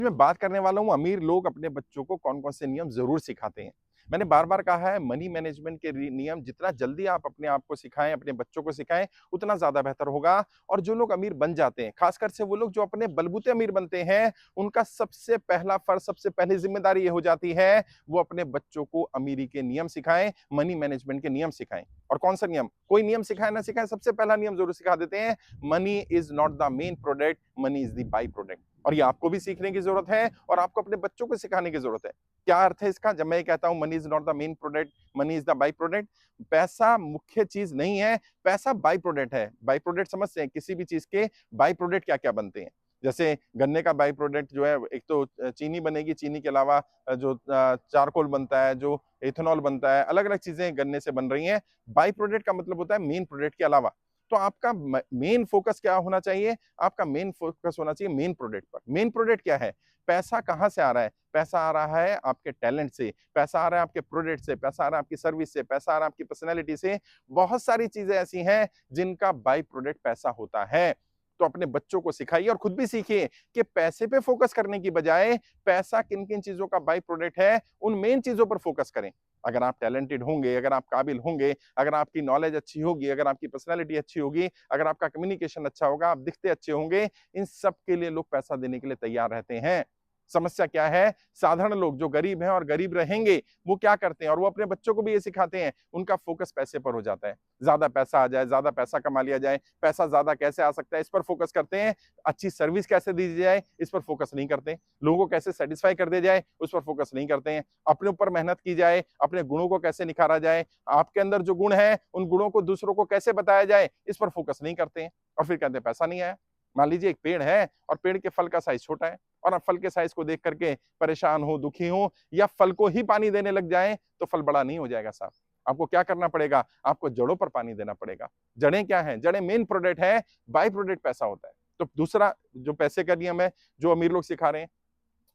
मैं बात करने वाला हूँ अमीर लोग अपने बच्चों को कौन-कौन से नियम ज़रूर सिखाते हैं। मैंने बार-बार कहा है मनी मैनेजमेंट के नियम जितना जल्दी आप अपने आप को सिखाएँ, अपने बच्चों को सिखाएँ, उतना ज़्यादा बेहतर होगा। और जो लोग अमीर बन जाते हैं, ख़ासकर से वो लोग जो अपने बलबूते अमीर बनते हैं, उनका सबसे पहला फ़र्ज़, सबसे पहली ज़िम्मेदारी ये हो जाती है, वो अपने बच्चों को अमीरी के नियम सिखाएँ, मनी मैनेजमेंट के नियम सिखाएँ। और कौन-सा नियम? कोई नियम सिखाएँ ना सिखाएँ, सबसे पहला नियम ज़रूर सिखा देते हैं, money is not the main product, money is the by product. और ये आपको भी सीखने की ज़रूरत है और आपको अपने बच्चों को सिखाने की ज़रूरत है। क्या अर्थ है इसका? जब मैं ये कहता हूँ money is not the main product, money is the by product, पैसा मुख्य चीज़ नहीं है, पैसा बाय प्रोडक्ट है। बाय प्रोडक्ट समझते हैं? किसी भी चीज़ के बाय प्रोडक्ट क्या-क्या बनते हैं। जैसे गन्ने का बाय प्रोडक्ट जो है एक तो चीनी बनेगी, चीनी के अलावा जो चारकोल बनता है, जो एथेनॉल बनता है, अलग-अलग चीज़ें गन्ने से बन रही हैं। बाय प्रोडक्ट का मतलब होता है मेन प्रोडक्ट के अलावा। तो आपका मेन फोकस क्या होना चाहिए? आपका मेन फोकस होना चाहिए मेन प्रोडक्ट पर। मेन प्रोडक्ट क्या है? पैसा कहाँ से आ रहा है? पैसा आ रहा है आपके टैलेंट से, पैसा आ रहा है आपके प्रोडक्ट से, पैसा आ रहा है आपकी सर्विस से, पैसा आ रहा है आपकी पर्सनैलिटी से। बहुत सारी चीज़ें ऐसी हैं जिनका बाय प्रोडक्ट पैसा होता है। तो अपने बच्चों को सिखाइए और खुद भी सीखिए कि पैसे पे फोकस करने की बजाय पैसा किन-किन चीज़ों का बाय प्रोडक्ट है, उन मेन चीज़ों पर फोकस करें। अगर आप टैलेंटेड होंगे, अगर आप काबिल होंगे, अगर आपकी नॉलेज अच्छी होगी, अगर आपकी पर्सनैलिटी अच्छी होगी, अगर आपका कम्युनिकेशन अच्छा होगा, आप दिखते अच्छे होंगे, इन सब के लिए लोग पैसा देने के लिए तैयार रहते हैं। समस्या क्या है? साधारण लोग जो गरीब हैं और गरीब रहेंगे, वो क्या करते हैं और वो अपने बच्चों को भी ये सिखाते हैं, उनका फोकस पैसे पर हो जाता है। ज़्यादा पैसा आ जाए, ज़्यादा पैसा कमा लिया जाए, पैसा ज़्यादा कैसे आ सकता है, इस पर फोकस करते हैं। अच्छी सर्विस कैसे दी जाए, इस पर फोकस नहीं करते। लोगों को कैसे सैटिस्फाई कर दिया जाए, उस पर फोकस नहीं करते हैं। अपने ऊपर मेहनत की जाए, अपने गुणों को कैसे निखारा जाए, आपके अंदर जो गुण हैं, उन गुणों को दूसरों को कैसे बताया जाए, इस पर फोकस नहीं करते हैं और फिर कहते हैं पैसा नहीं आया। मान लीजिए एक पेड़ है और पेड़ के फल का साइज़ छोटा है और आप फल के साइज़ को देख कर के परेशान हो, दुखी हो या फल को ही पानी देने लग जाएँ, तो फल बड़ा नहीं हो जाएगा साहब। आपको क्या करना पड़ेगा? आपको जड़ों पर पानी देना पड़ेगा। जड़ें क्या हैं? जड़ें मेन प्रोडक्ट है, बाय प्रोडक्ट पैसा होता है। तो दूसरा जो पैसे का नियम है, जो अमीर लोग सिखा रहे हैं,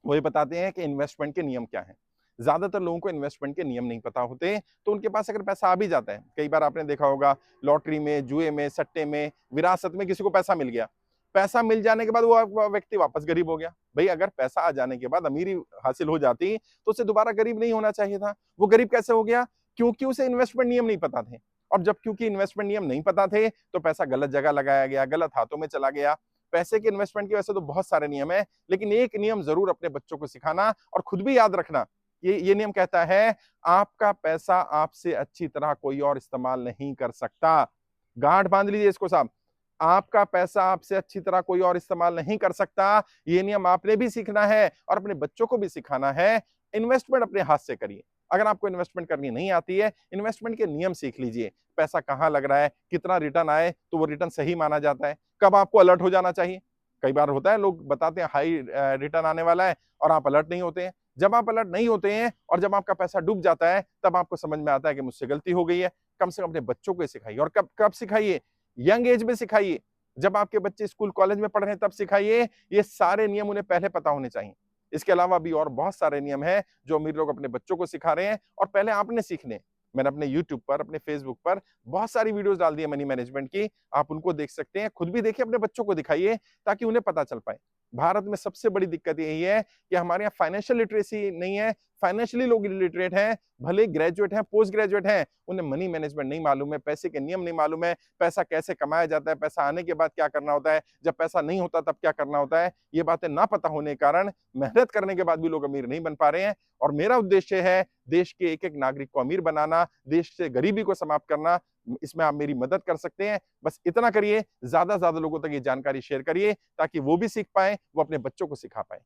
वो ये बताते हैं कि इन्वेस्टमेंट के नियम क्या हैं। ज़्यादातर लोगों को इन्वेस्टमेंट के नियम नहीं पता होते, तो उनके पास अगर पैसा आ भी जाता है, कई बार आपने देखा होगा लॉटरी में, जुए में, सट्टे में, विरासत में किसी को पैसा मिल गया। पैसा मिल जाने के बाद वो व्यक्ति वापस गरीब हो गया। भई अगर पैसा आ जाने के बाद अमीरी हासिल हो जाती, तो उसे दोबारा गरीब नहीं होना चाहिए था। वो गरीब कैसे हो गया? क्योंकि उसे इन्वेस्टमेंट नियम नहीं पता थे। और जब क्योंकि इन्वेस्टमेंट नियम नहीं पता थे, तो पैसा गलत जगह लगाया गया, गलत हाथों में चला गया। पैसे के इन्वेस्टमेंट के वैसे तो बहुत सारे नियम हैं, लेकिन एक नियम ज़रूर अपने बच्चों को सिखाना और खुद भी याद रखना। ये नियम कहता है, आपका पैसा आपसे अच्छी तरह कोई और इस्तेमाल नहीं कर सकता। गाँठ बाँध लीजिए इसको साहब। आपका पैसा आपसे अच्छी तरह कोई और इस्तेमाल नहीं कर सकता। ये नियम आपने भी सीखना है और अपने बच्चों को भी सिखाना है। इन्वेस्टमेंट अपने हाथ से करिए। अगर आपको इन्वेस्टमेंट करनी नहीं आती है, इन्वेस्टमेंट के नियम सीख लीजिए। पैसा कहाँ लग रहा है, कितना रिटर्न आए, तो वो रिटर्न सही माना जाता है। कब आपको अलर्ट हो जाना चाहिए। कई बार होता है लोग बताते हैं हाई रिटर्न आने वाला है और आप अलर्ट नहीं होते हैं। जब आप अलर्ट नहीं होते हैं और जब आपका पैसा डूब जाता है, तब आपको समझ में आता है कि मुझसे गलती हो गई है। कम से कम अपने बच्चों को ये सिखाइए और कब कब सिखाइए? यंग एज में सिखाइए। जब आपके बच्चे स्कूल कॉलेज में पढ़ रहे हैं तब सिखाइए। ये सारे नियम उन्हें पहले पता होने चाहिए। इसके अलावा भी और बहुत सारे नियम हैं जो अमीर लोग अपने बच्चों को सिखा रहे हैं और पहले आपने सीखने हैं। मैंने अपने यूट्यूब पर, अपने फेसबुक पर बहुत सारी वीडियोज़ डाल दी है मनी मैनेजमेंट की। आप उनको देख सकते हैं। खुद भी देखिए, अपने बच्चों को दिखाइए ताकि उन्हें पता चल पाए। भारत में सबसे बड़ी दिक्कत यही है कि हमारे यहाँ फाइनेंशियल लिटरेसी नहीं है। फाइनेंशियली लोग इलिटरेट हैं, भले ही ग्रेजुएट हैं, पोस्ट ग्रेजुएट हैं, उन्हें मनी मैनेजमेंट नहीं मालूम है, पैसे के नियम नहीं मालूम है, पैसा कैसे कमाया जाता है, पैसा आने के बाद क्या करना होता है, जब पैसा नहीं होता तब क्या करना होता है। ये बातें ना पता होने के कारण मेहनत करने के बाद भी लोग अमीर नहीं बन पा रहे हैं। और मेरा उद्देश्य है देश के एक-एक नागरिक को अमीर बनाना, देश से गरीबी को समाप्त करना। इसमें आप मेरी मदद कर सकते हैं। बस इतना करिए, ज़्यादा से ज़्यादा लोगों तक ये जानकारी शेयर करिए ताकि वो भी सीख पाएँ, वो अपने बच्चों को सिखा पाएँ।